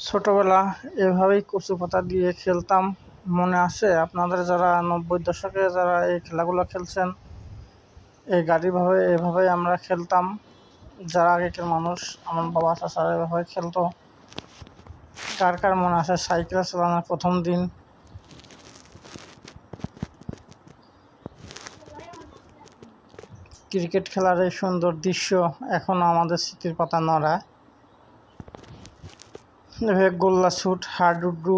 ছোটবেলা এভাবেই কচু পাতা দিয়ে খেলতাম। মনে আছে আপনাদের, যারা 90 দশকে যারা এই খেলাগুলো খেলছেন? এই গাড়িভাবে এভাবেই আমরা খেলতাম। যারা আগেকার মানুষ, আমার বাবা চাচারা এভাবে খেলতো। কার কার মনে আছে সাইকেল চালানোর প্রথম দিন? ক্রিকেট খেলার এই সুন্দর দৃশ্য এখনো আমাদের স্মৃতির পাতা নড়ায়। এভাবে গোল্লা ছুট, হাডুডু,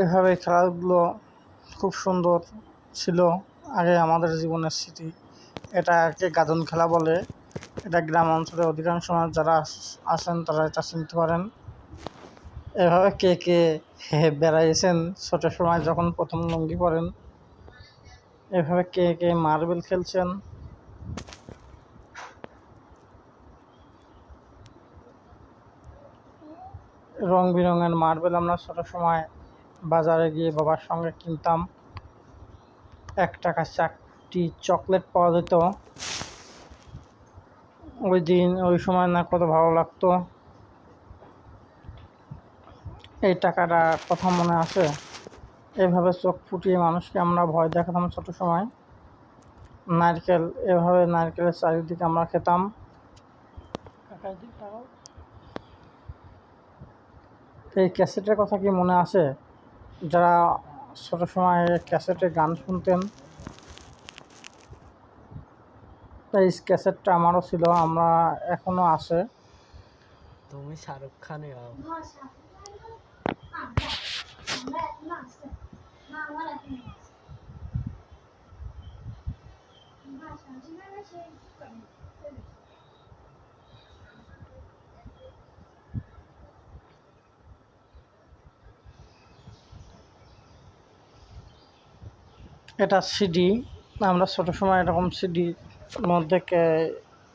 এভাবে খেলাগুলো খুব সুন্দর ছিল আগে আমাদের জীবনের স্মৃতি। এটাকে গাজন খেলা বলে। এটা গ্রাম অঞ্চলে অধিকাংশ মানুষ যারা আছেন তারা এটা চিনতে পারেন। এভাবে কে কে বেড়াইছেন ছোট সময় যখন প্রথম লুঙ্গি পরেন? এভাবে কে কে মার্বেল খেলছেন? রং বেরঙের মার্বেল আমরা ছোট সময় বাজারে গিয়ে বাবার সঙ্গে কিনতাম। 1 টাকা 4টি চকলেট পাওয়া যেত। ওই সময় না কত ভালো লাগতো। এই টাকাটা কথা মনে আছে? এভাবে চোখ ফুটিয়ে মানুষকে আমরা ভয় দেখাতাম ছোট সময়। এভাবে নারকেলের চারিদিকে আমরা খেতাম। এই ক্যাসেটের কথা কি মনে আছে? যারা ছোট সময় ক্যাসেটে গান শুনতেন, এই ক্যাসেটটা আমারও ছিল, আমরা এখনো আছে। তুমি শাহরুখ খানে হও। এটা সিডি। আমরা ছোট সময় এরকম সিডি মধ্যে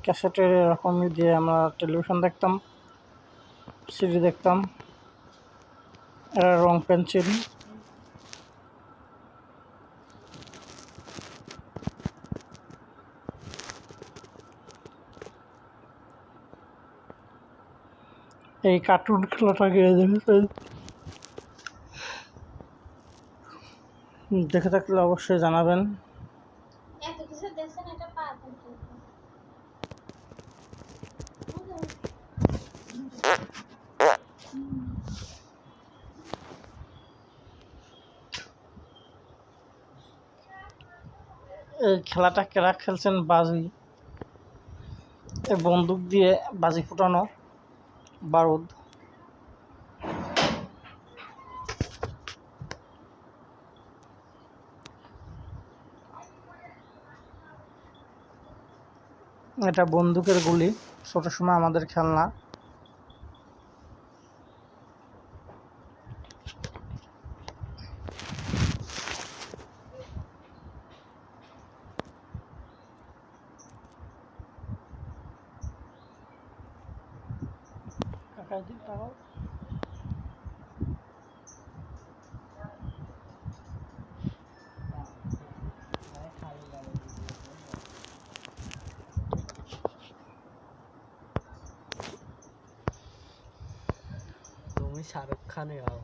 ক্যাসেটের এরকমই দিয়ে আমরা টেলিভিশন দেখতাম, সিডি দেখতাম। এটা রং পেন্সিল। এই কার্টুন খেলাটা গিয়ে দেখেছেন? দেখে থাকলে অবশ্যই জানাবেন। এই খেলাটা কেরা খেলছেন? বাজি, এই বন্দুক দিয়ে বাজি ফুটানো, বারুদ। এটা বন্দুকের গুলি, ছোট সময় আমাদের খেলনা। তুমি শাহরুখ খানে হও।